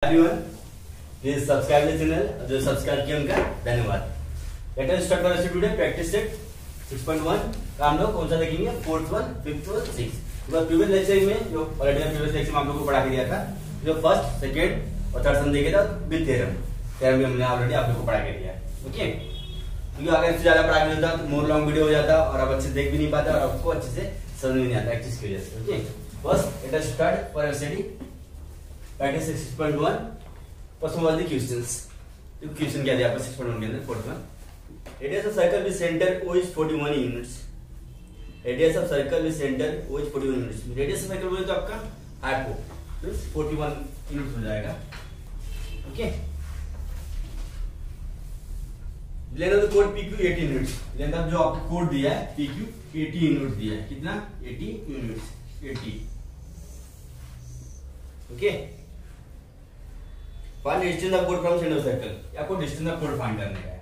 Everyone, please subscribe the channel. जो subscribe किया उनका धन्यवाद। Let us start our today practice set 6.1 का हम लोग कौन सा देखेंगे? Fourth one, fifth one, six. तो प्रीवियस लेक्चर में जो ऑलरेडी प्रीवियस लेक्चर में आप लोगों को पढ़ा के दिया था, जो फर्स्ट, सेकंड और थर्ड सम देखे था विद थ्योरम भी हमने ऑलरेडी आप लोगों को पढ़ा के दिया है। ओके, क्योंकि अगर इससे ज्यादा पढ़ा के देता तो मोर लॉन्ग वीडियो हो जाता और आप अच्छे से देख भी नहीं पाते और आपको अच्छे से समझ में नहीं आता एक चीज की वजह से। Okay, first let us start for study practice 6.1। First one was the questions. तो क्वेश्चन क्या दिया आपको 6.1 के अंदर? Fourth one, radius of circle with centre O is 41 units. Radius of circle with centre O is 41 units. Radius of circle बोले तो आपका hypo means 41 units हो जाएगा। Okay, length of the code PQ 80 units. Length of जो आपको code दिया है PQ 80 units दिया है। कितना? 80 units, 80। Okay, find distance of code from centre of circle. आपको डिस्टेंस ऑफ कोड फाइंड करने का है।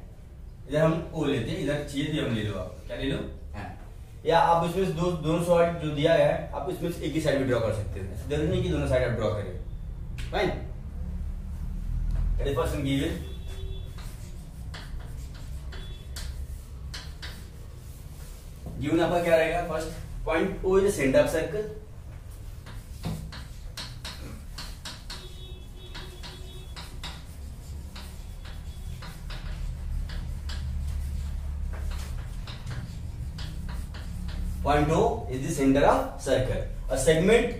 इधर हम O लेते हैं, इधर चाहिए थी हम ले लो। आप क्या ले लो? या आप इसमें दोनों साइड जो दिया है आप इसमें एक ही साइड भी ड्रॉ कर सकते हैं। जरूरी नहीं कि दोनों साइड आप ड्रॉ करें। फाइन, फर्स्ट गिवन गिवन आपका क्या रहेगा? First point O is the centre of circle. Point O is the center of circle. A segment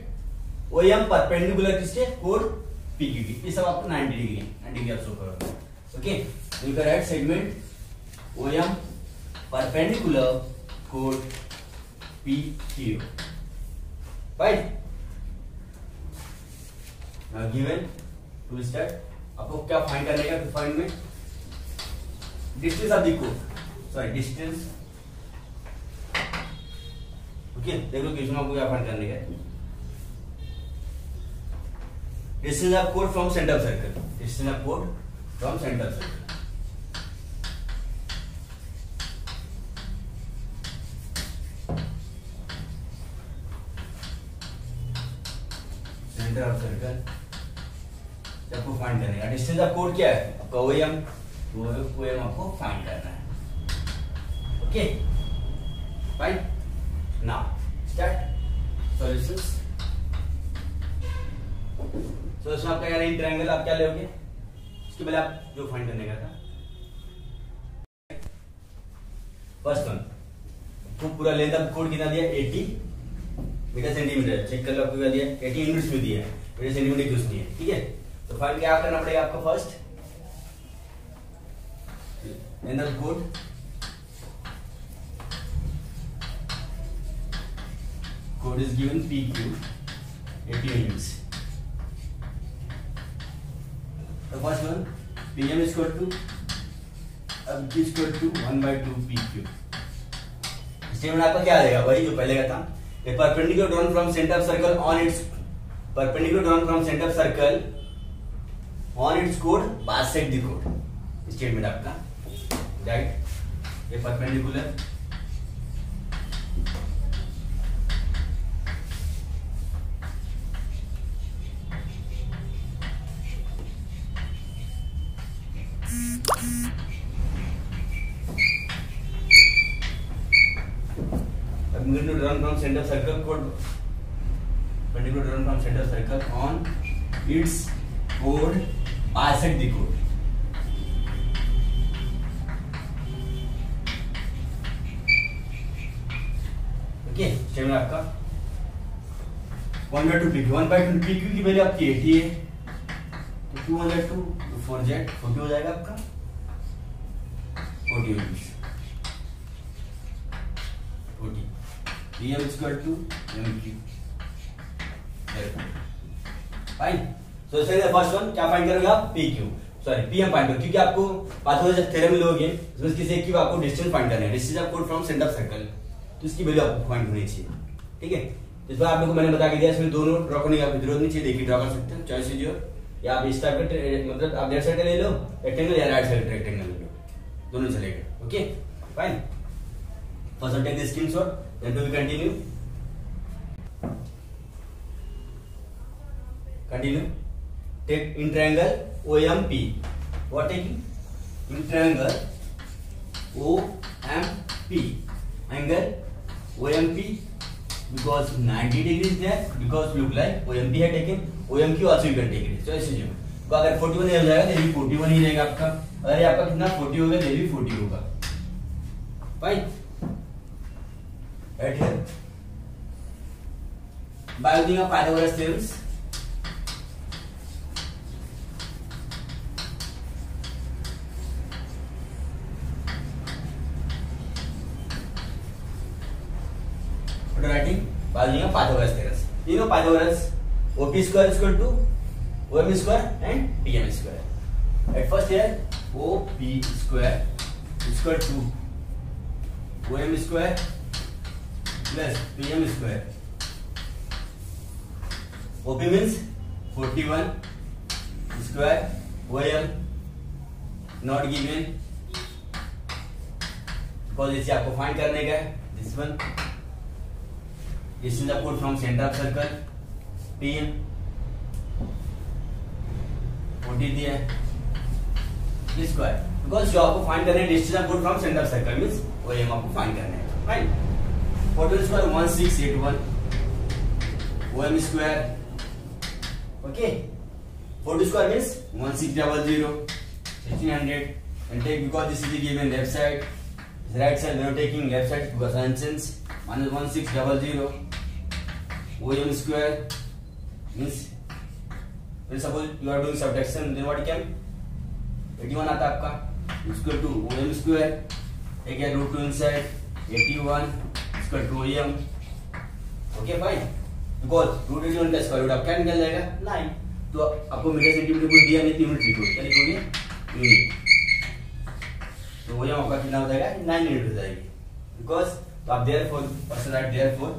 OM perpendicular किसके? कोड PQ की। ये सब आपको 90 डिग्री आप शो करोगे। Okay, you can right segment OM perpendicular code PQ। Right, now given to start आपको क्या find करने का? फाइंड में distance of the code, sorry distance. Okay, देखो क्वेश्चन आपको क्या फाइंड करने का? Distance of code from centre of circle. Distance of code from centre of circle. Centre of circle आपको फाइंड करने का। डिस्टेंस ऑफ कोड क्या है? आपका OM आपको फाइंड करना है। Okay, fine. Now start solutions। Solution आपका क्या रहेगा? ट्रायंगल आप क्या लोगे? इसके पहले आप जो फाइंड करने का था, फर्स्ट वन तो पूरा लेंथ ऑफ कोड कितना दिया? 80 मीटर सेंटीमीटर। चेक कर लो आपको क्या दिया? 80 यूनिट्स में दिया है, मीटर सेंटीमीटर कुछ नहीं है। ठीक है, तो फाइंड क्या करना पड़ेगा आपको? First length of code code is given PQ 80 units. The first one PM is equal to अब is equal to 1/2 PQ। Statement आपका क्या आएगा? वही जो पहले का था। A perpendicular drawn from center of circle on its perpendicular drawn from center of circle on its chord bisect the chord। Statement आपका राइट। ये perpendicular run from center circle chord perpendicular run from center circle on its chord bisect the chord। Okay, statement आपका 1/2 PQ। 1/2 PQ की value आपकी 80 है, तो 2/2 4Z 40 हो जाएगा आपका 40 units. 40 PM is equal to MQ। Fine, so first one क्या find करोगे आप? PQ, सॉरी PM फाइंड करो, क्योंकि आपको बात हो जब थ्योरम लोगे इसमें किसी एक की आपको डिस्टेंस फाइंड करना है। Distance of code from centre of circle, तो इसकी वैल्यू आपको फाइंड होनी चाहिए। ठीक है, इस बार आप लोगों को मैंने बता के दिया, इसमें दोनों ड्रॉ करने की आपको जरूरत नहीं चाहिए, देखिए ड्रॉ कर सकते हैं। Choice is your. या आप इस टाइप का मतलब आप लेफ्ट साइड का ले लो रेक्टेंगल, या राइट साइड रेक्टेंगल ले लो, दोनों चलेगा। Okay, fine. First take the screenshot, then we continue। take in triangle OMP. What taking? In triangle OMP. Angle OMP because 90 degrees there because look like OMP है taken. OMQ also you can take it. So ऐसे जो तो अगर 41 हो जाएगा तो ये 41 ही रहेगा आपका. अगर ये आपका कितना 40 होगा तो ये भी 40 होगा. Fine. Right here. By using a Pythagoras theorems. What are writing? By using a Pythagoras theorems. You know Pythagoras. OP square is equal to OM square and PM square. At first here OP square is equal to OM square plus PM square. OP means 41 square. OM not given because इसे आपको find करने का है. This one. This is the put from center of circle. PM 40 दिया है. Square because जो आपको find करना है distance put from centre of circle means वो एम आपको फाइंड करना है. Fine. 40 square 1681 OM square. Okay 40 square means 1600 1600 and take because this is the given left side, this right side we are taking left side because nonsense minus 1600 OM square means when suppose you are doing subtraction then what can 81 आता है आपका equal to OM square. take a root 2 inside 81 equal to OM. okay fine because root 81 का square root आप क्या निकल जाएगा 9. तो आपको मीटर सेंटीमीटर को दिया नहीं 3 यूनिट लिखो. क्या लिखोगे यूनिट. तो OM आपका कितना हो जाएगा 9 यूनिट हो जाएगी बिकॉज तो आप therefore पर्सन राइट therefore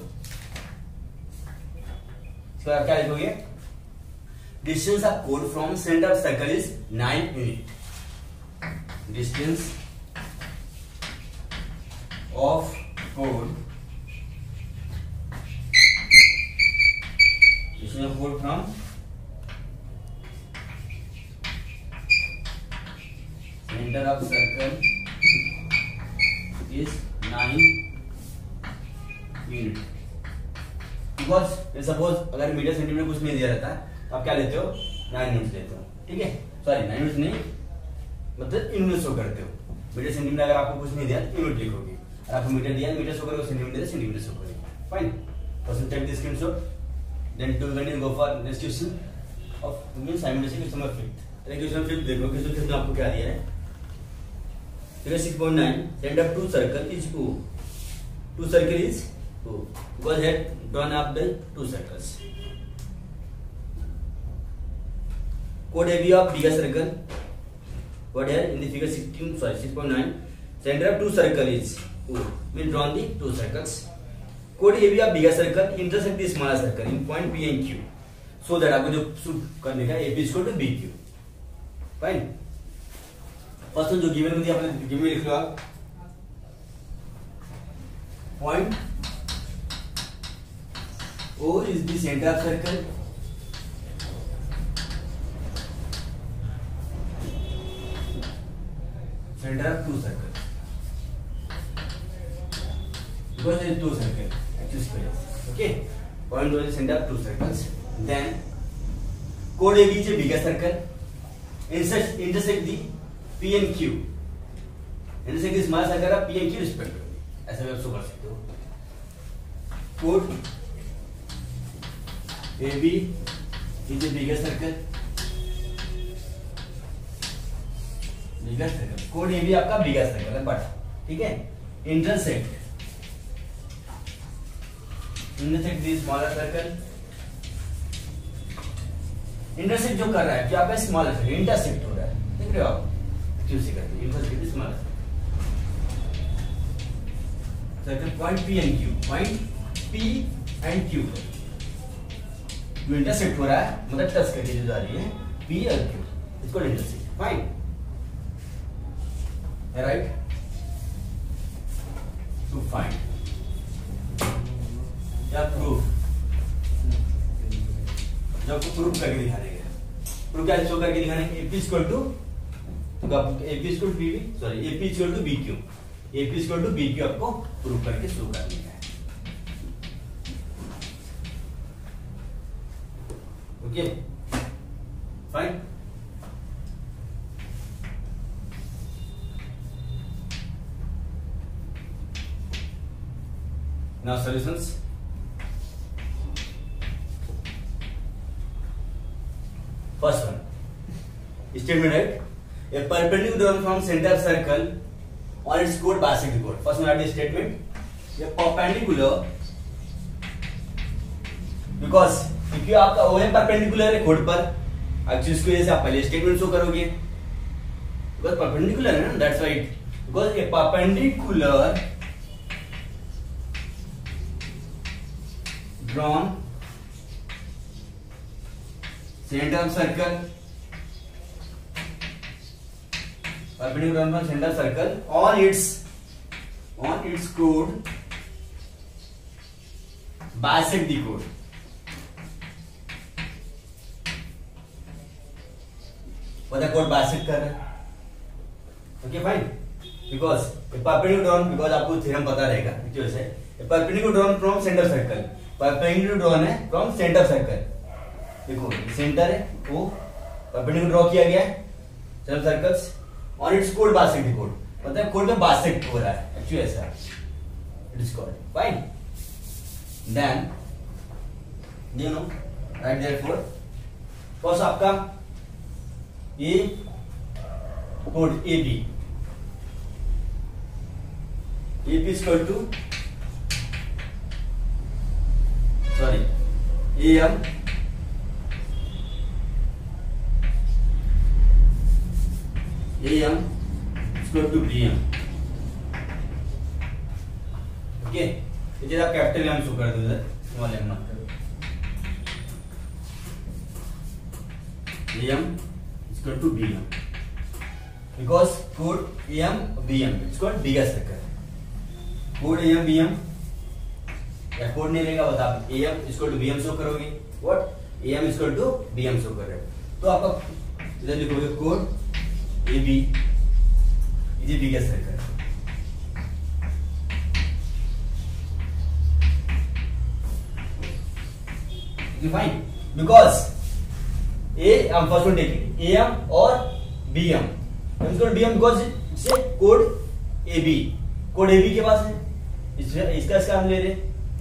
इसका आप क्या लिखोगे distance of chord from center of circle is 9 unit. Distance of chord from center of circle is 9 unit. Because suppose अगर मीटर सेंटीमीटर कुछ नहीं दिया रहता तो आप क्या लेते हो 9 यूनिट्स लेते हो. ठीक है सॉरी 9 यूनिट्स नहीं मतलब यूनिट शो करते हो. मीटर सेंटीमीटर अगर आपको कुछ नहीं दिया तो यूनिट लिखोगे. अगर आपको मीटर दिया मीटर शो करोगे सेंटीमीटर सेंटीमीटर शो करोगे. Fine. First take this screenshot then to continue go for next question of means simultaneous question number 5. Question 5 देखो क्वेश्चन 5 में आपको क्या दिया है. Figure 6.9 centre of two circle is O. Two circle is O because here drawn up the two circles. Chord AB of bigger circle. What here in the figure 6.9 center of two circle is O. We drawn the two circles. Chord AB of bigger circle intersect the smaller circle in point P and Q. So that आपको जो shoot करने का AB is equal to BQ. Fine. First जो given में दिया आपने given में लिख लो आप. Point O is the center of circle. Center of two circles. Because there is two circles, actual squares. Okay. Point O is the center of two circles. Then chord AB is a bigger circle. Intersect the P and Q. Intersect the small circle of P and Q respectively. ऐसा भी आप show कर सकते हो. Chord AB is a bigger circle. Bigger circle. Chord AB आपका bigger circle है बड़ा. ठीक है. Intersect the smaller circle. Intersect जो कर रहा है क्या पे smaller circle intersect हो रहा है. देख रहे हो आप क्यों से करते हैं intersect the smaller circle point P and Q. Point P and Q जो इंटरसेक्ट हो रहा है मतलब टच करके जो जा रही है P और Q इसको intersect. Fine. Right. To find या प्रूफ जब प्रूफ करके दिखाने का. प्रूफ क्या शो करके दिखाना है, AP equal to AP equal to PV, sorry AP equal to BQ, AP equal to BQ आपको प्रूफ करके शो करना है। Okay fine. Now solutions. First one, statement right? A perpendicular drawn from center of circle on its chord bisect the chord. First one, the statement. A perpendicular, because क्योंकि आपका O है perpendicular है chord पर, actually इसको जैसे आप पहले statement show करोगे, because perpendicular है ना, that's right. Because a perpendicular drawn center of circle, perpendicular drawn from center of circle on its chord bisect the chord. पता chord bisect कर रहा है, okay fine. Because perpendicular drawn, because आपको theorem पता रहेगा इस वजह से, perpendicular drawn from center circle, perpendicular drawn है फ्रॉम सेंटर सर्कल, देखो सेंटर है वो परपेंडिकुलर ड्रॉ किया गया है centre circles on it's code बासेक्ट code, मतलब कोड में बासेक्ट हो रहा है एक्चुअली ऐसा, it is called fine. Then you know right therefore first आपका ये code AB equal to sorry AM equal to BM, okay. इधर आप कैपिटल M शो कर दो, इधर स्मॉल m मत करो। AM equal to BM because कोड AM BM it's called bigger circle, कोड AM BM या कोड नहीं रहेगा बता, AM equal to BM show करोगे, what AM equal to BM show कर रहे हो, तो आपका इधर लिखोगे कोड AB is bigger circle, fine. Because हम फर्स्ट वन टेकिंग AM और BM, BM बिकॉज से कोड AB, कोड AB के पास है, इसका हम ले रहे हैं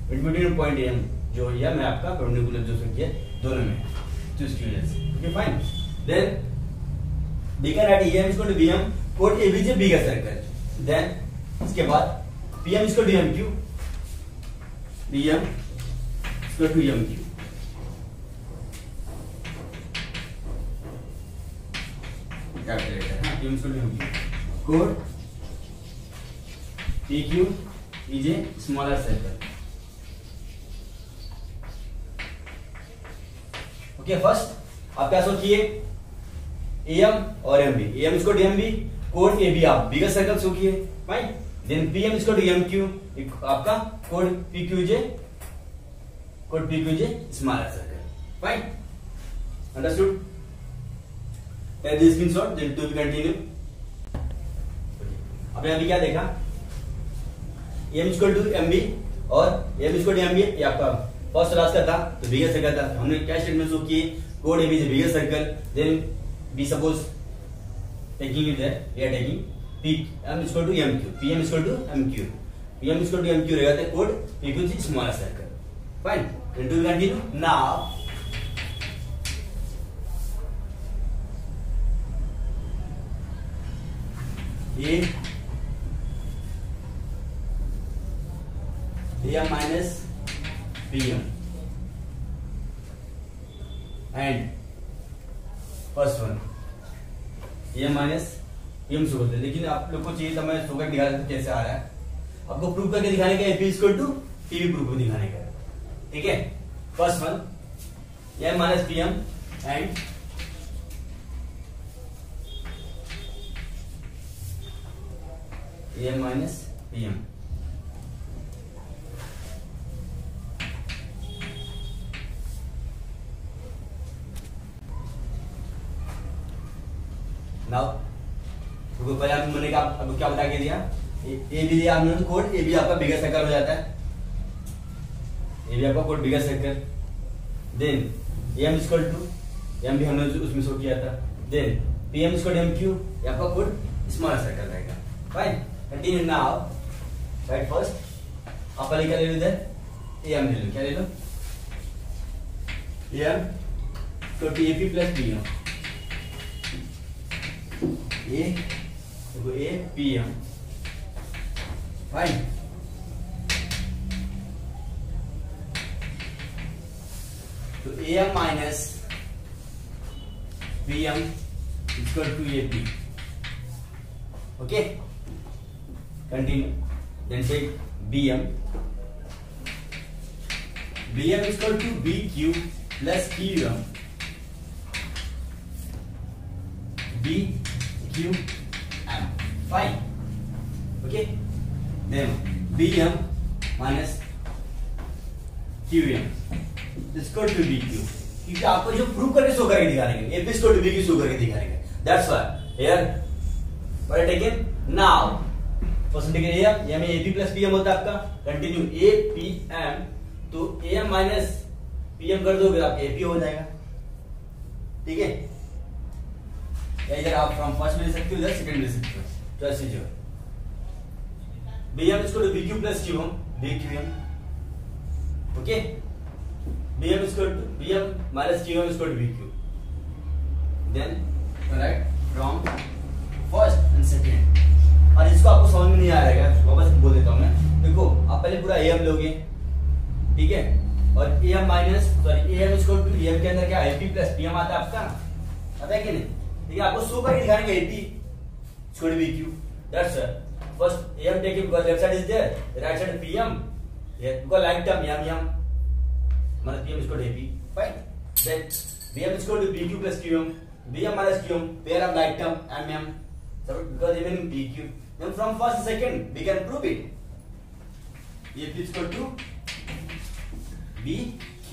बिटवीन पॉइंट AM जो या मैं आपका परपेंडिकुलर जो संख्या दोनों में, तो इसकी वजह से, okay fine. Then we can write AM equal to BM, कोड AB से बिगर सर्कल, देन इसके बाद PM equal to MQ, BM equal to MQ, calculator हाँ, PM इक्वल टू MQ, कोड PQ is a smaller circle, okay. First आप क्या सोच किए AM और MB, AM equal to MB, कोड AB आप बिगर सर्कल शो किए, fine. Then PM equal to MQ, आपका कोड PQ जे smaller circle, fine, understood. Take this screenshot, then to be continue. आपने अभी क्या देखा, AM इक्वल टू MB और AM इक्वल टू MB, ये आपका फर्स्ट क्लास का था, तो बिगर सर्कल था, हमने क्या स्टेटमेंट शो किए, कोड AB से bigger circle, then we suppose taking it there, we are taking PM equal to MQ, PM equal to MQ, PM equal to MQ रहेगा तो code PQ is smaller circle, fine। Then to continue now, ये AM minus PM and first one AM minus PM show करते हैं, लेकिन आप लोग को चाहिए तो मैं शो करके दिखा देता हूं कैसे आ रहा है, आपको प्रूफ करके दिखाने का AP equal to PV proof करके दिखाने का, ठीक है। First one AM minus PM and AM minus PM, now तो पहले आप मैंने क्या अब क्या बता के दिया, ए भी दिया आपने कोड, ए भी आपका बिगर सर्कल हो जाता है, ए भी आपका कोड bigger circle. Then M equal to, M भी हमने उसमें शो किया था, then P M equal to M Q, आपका कोड स्मॉलर सर्कल रहेगा। Fine, continue now. Right first आप पहले क्या ले लो, इधर ए एम ले लो, क्या ले लो, A M equal to A P plus P M, A P M. Fine, तो A M minus P M equal to A P. Okay, continue. Then take B M equal to B Q plus Q M, B Q M. Fine, okay. Then B M minus Q M equal to B Q, क्योंकि आपको जो prove करके show करके दिखा रहे हैं, A P equal to B Q show करके दिखा रहे हैं, that's why here what I taken now first taken A M A P plus P M होता है आपका। कंटिन्यू ए पी एम, तो A M minus P M कर दोगे आप ए पी हो जाएगा। ठीक है, या इधर आप फ्रॉम फर्स्ट ले सकते हो, इधर सेकंड ले सकते हो, choice is your. B M equal to B Q plus Q M, B Q M. Okay, B M equal to B M minus Q M equal to B Q. Then right from first and second. और इसको आपको समझ में नहीं आ रहा है, वापस बोल देता हूं मैं। देखो आप पहले पूरा ए एम लोगे, ठीक है, और A M minus sorry A M equal to A M के अंदर क्या A P plus P M आता है आपका, पता है कि नहीं? ठीक है, आपको शो करके दिखाएंगे A P equal to B Q, that's first A M take because left side is there, right side P M, because like term M M मतलब P M equal to A P. Fine, then B M equal to B Q plus Q M, B M minus Q M, pair of like term M M, so because even in PQ, then from first to second we can prove it. A P is equal to BQ.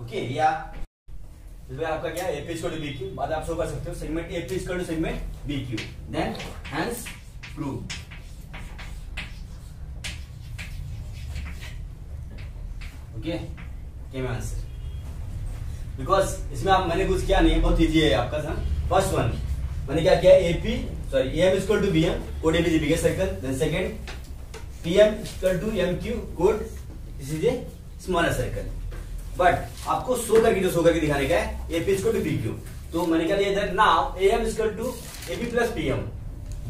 Okay, yeah. इसमें आपका क्या A P is equal to BQ, बाद आप show कर सकते हो segment A P is equal to segment BQ. Then hence prove. Okay, क्या मैं आंसर? Because इसमें आप मैंने कुछ किया नहीं है, बहुत इजी है आपका सम। फर्स्ट वन मैंने क्या किया, AP sorry AM is equal to BM, code AB is the biggest circle. Then second PM is equal to MQ, code this is a smaller circle. But आपको शो करके दिखाने का है AP is equal to BQ. तो मैंने क्या लिया इधर, now AM is equal to AP plus PM.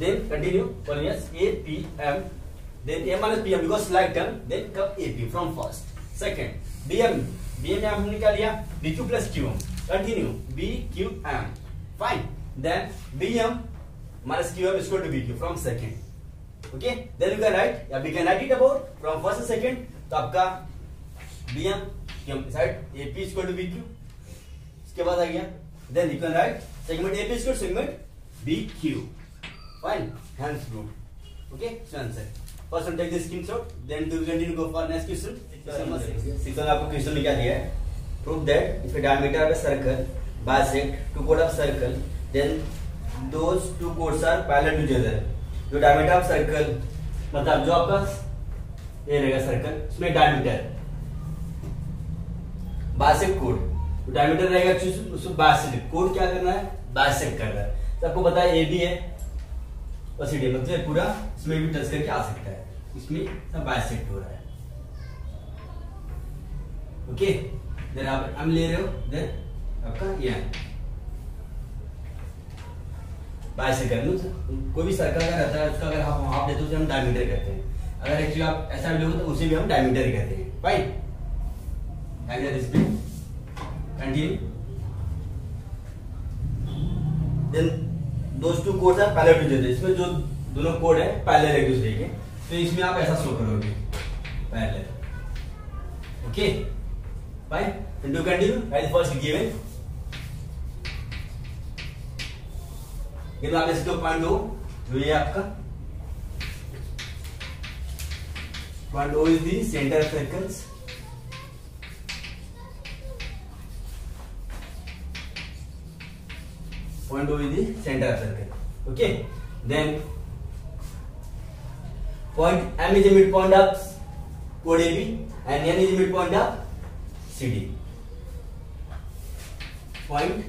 Then continue for yes APM, then AM minus PM because like term, then come AP from first. Second BM में हमने क्या लिया, BQ plus QM. Continue BQM. Fine. Then BM minus QM is equal to BQ from second. Okay, then you can write, yeah, we can write it about from first to second. तो आपका BM QM side AP is equal to BQ. इसके बाद आ गया, then you can write segment AP is equal to segment BQ. Fine, hence proved. Okay, so answer. First one take the screenshot, then do continue go for next question. Sixth one आपको question में क्या दिया है? Prove that if a diameter of a circle bisect two chord of circle, then those two chords are parallel to each other. जो diameter of circle मतलब जो आपका ये रहेगा सर्कल, उसमें diameter bisect chord, तो diameter रहेगा उसको bisect chord क्या करना है, bisect करना है। तो आपको पता है AB है और CD मतलब पूरा इसमें भी टच करके आ सकता है, इसमें सब bisect हो रहा है। ओके, देन आप हम ले रहे हो, देन आपका ये बाइसेक्ट कर लो। कोई भी सर्कल अगर रहता है उसका अगर आप हाफ देते हो उसे हम डायमीटर कहते हैं। अगर एक्चुअली आप ऐसा भी लोगे तो उसे भी हम डायमीटर ही कहते हैं। Fine, and this be continue. Then those two chords are parallel to each other, इसमें जो दोनों कोड है पैरेलल एक दूसरे के, तो इसमें आप ऐसा शो करोगे parallel. Okay fine, then do continue as first given. आप इसको पॉइंट ओ, जो ये आपका point O is the centre of circles, Point O is the center of circle. Okay. Then point M is the midpoint of chord AB and N is the midpoint of CD. Point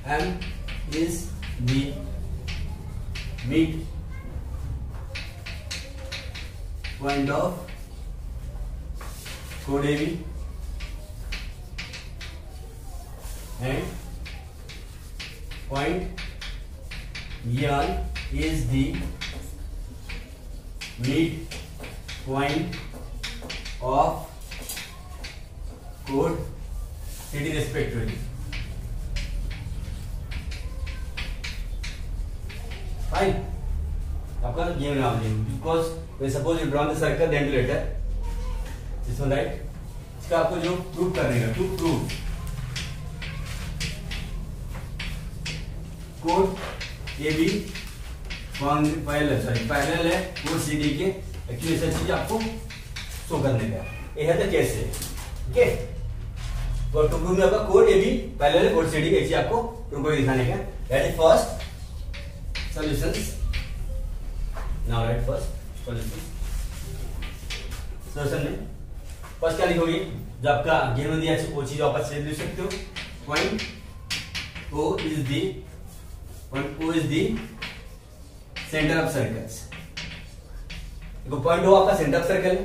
M is the midpoint of chord AB and point N is the midpoint of chord CD respectively. Fine. आपका ये नाम लें because when suppose you draw the circle then do later this one right. इसका आपको जो prove करने का to prove code AB parallel है कोड CD के एक्चुअली ऐसा चीज आपको शो करने का ये है तो कैसे ओके तो टू प्रूव में आपका code AB parallel code CD के चीज आपको प्रूव करके दिखाने का that is first solutions now right first solution में फर्स्ट क्या लिखोगे जो आपका गेम में दिया है वो चीज वापस से लिख सकते हो point O is the center of circles. देखो पॉइंट O आपका सेंटर ऑफ सर्कल है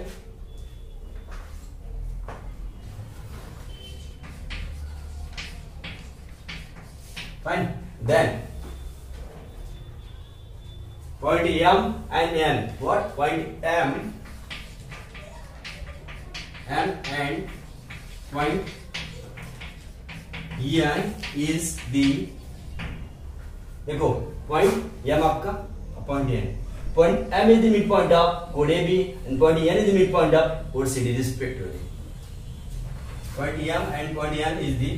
fine then point M and N. What? Point M and point N is the देखो point M आपका point N. Point M is the midpoint of chord AB and point N is the midpoint of chord CD respectively. Point M and point N is the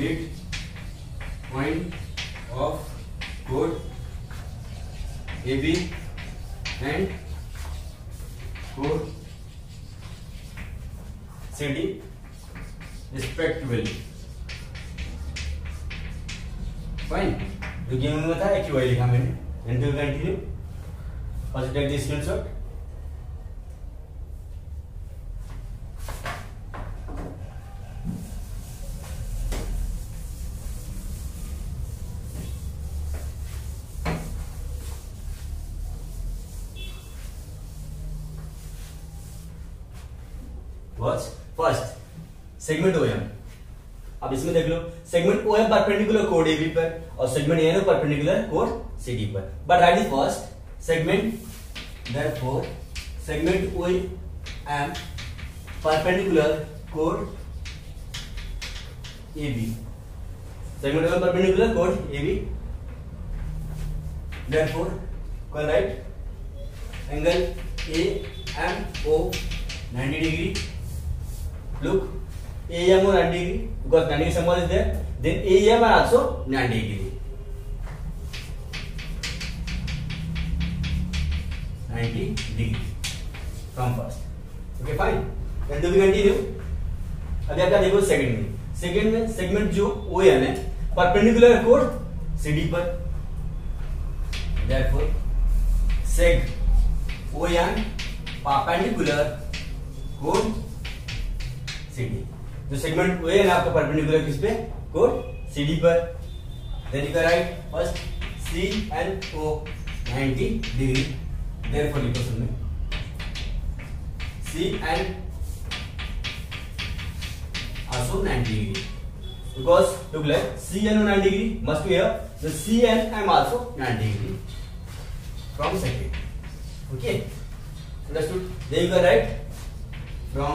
midpoint of chord AB and chord CD respectively. Fine. जो game में था एक ही वही लिखा मैंने. Then we will continue. First take the screenshot. First segment OM. अब इसमें देख लो सेगमेंट OM परपेंडिकुलर कोड AB पर और सेगमेंट AN परपेंडिकुलर कोड CD पर. But right is first segment therefore segment OM perpendicular कोड AB. सेगमेंट OM परपेंडिकुलर कोड AB. Therefore call right angle AMO 90 degree. Look, AMO 90 degree because 90 degree symbol is there. Then AM are also 90 degree. 90 degree from first. Okay, fine. Then do we continue? अभी आपका देखो second में. Second में segment जो ON है perpendicular कोड CD पर. Therefore, seg ON perpendicular कोड CD. जो सेगमेंट ON है आपका परपेंडिकुलर किस पे कोड CD पर. Then you can write first CNO 90 degree. Therefore लिखो सुनने CN also 90 degree because look like CNO 90 degree must be here. The CNM also 90 degree from second. Okay, understood? Then you can write from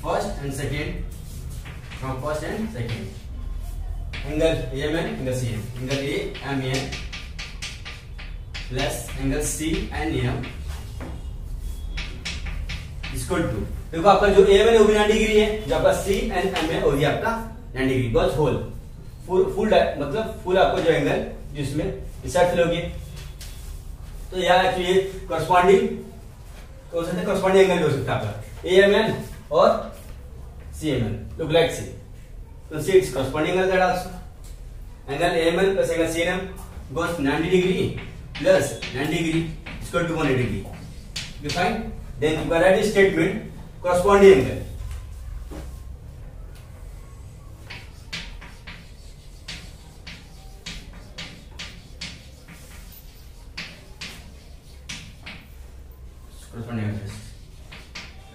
first and second. From first and second. Angle AMN, angle CM. Angle AMN plus angle CNM is equal to. देखो आपका जो AMN है वो भी 90 degree है. जो आपका CNM है वो भी आपका 90 डिग्री. बस होल फुल मतलब फुल आपको जो एंगल जिसमें इस साइड से लोगे तो यहाँ एक्चुअली करस्पॉन्डिंग कौन सा करस्पॉन्डिंग एंगल हो सकता है आपका AMN और CMN. Look like C its corresponding angle that also. Angle AML plus angle CNM goes 90 degree plus 90 degree is equal to 180 degree. You find? Then you can write this statement corresponding angle.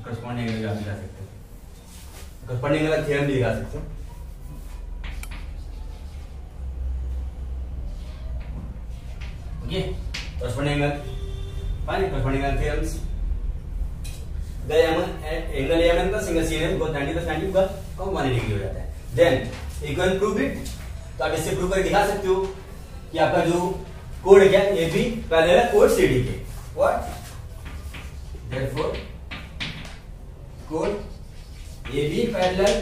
corresponding angle आप दिखा सकते हो, corresponding angle theorem भी दिखा सकते हो. Okay, corresponding angle, fine. Corresponding angle theorems. The angle AMN plus angle CNM को 90 plus 90 का 180 डिग्री हो जाता है. Then you can prove it. तो आप इससे प्रूव करके दिखा सकते हो कि आपका जो कोड है क्या AB पैरेलल है कोड CD के. What? Therefore code AB parallel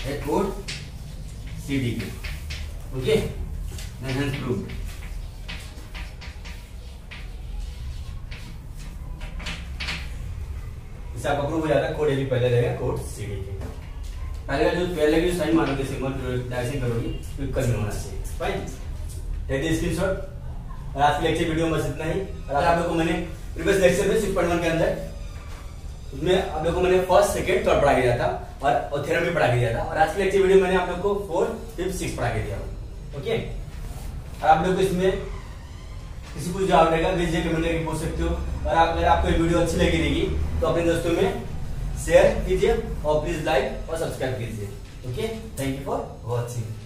है कोड CD के. Okay, then hence proved. इससे आपका प्रूव हो जाता है कोड AB पहले रहेगा कोड CD के. पहले जो साइन मानोगे सिग्मा डायरेक्शन करोगी तो इक्वल में होना चाहिए. Fine, take the screenshot. और आज की लेक्चर वीडियो में बस इतना ही. और आप लोगों को मैंने प्रीवियस लेक्चर में 6.1 के अंदर उसमें आप लोगों को मैंने फर्स्ट सेकंड थर्ड पढ़ा के दिया था और थ्योरम भी पढ़ा के दिया था. और आज की लेक्चर वीडियो मैंने आप लोगों को 4, 5, 6 पढ़ा के दिया. ओके, और आप लोग को इसमें किसी को जवाब रहेगा भेजिए कमेंट करके पूछ सकते हो. और अगर आपको ये वीडियो अच्छी लगी रहेगी तो अपने दोस्तों में शेयर कीजिए और प्लीज लाइक और सब्सक्राइब कीजिए. Okay, thank you for watching.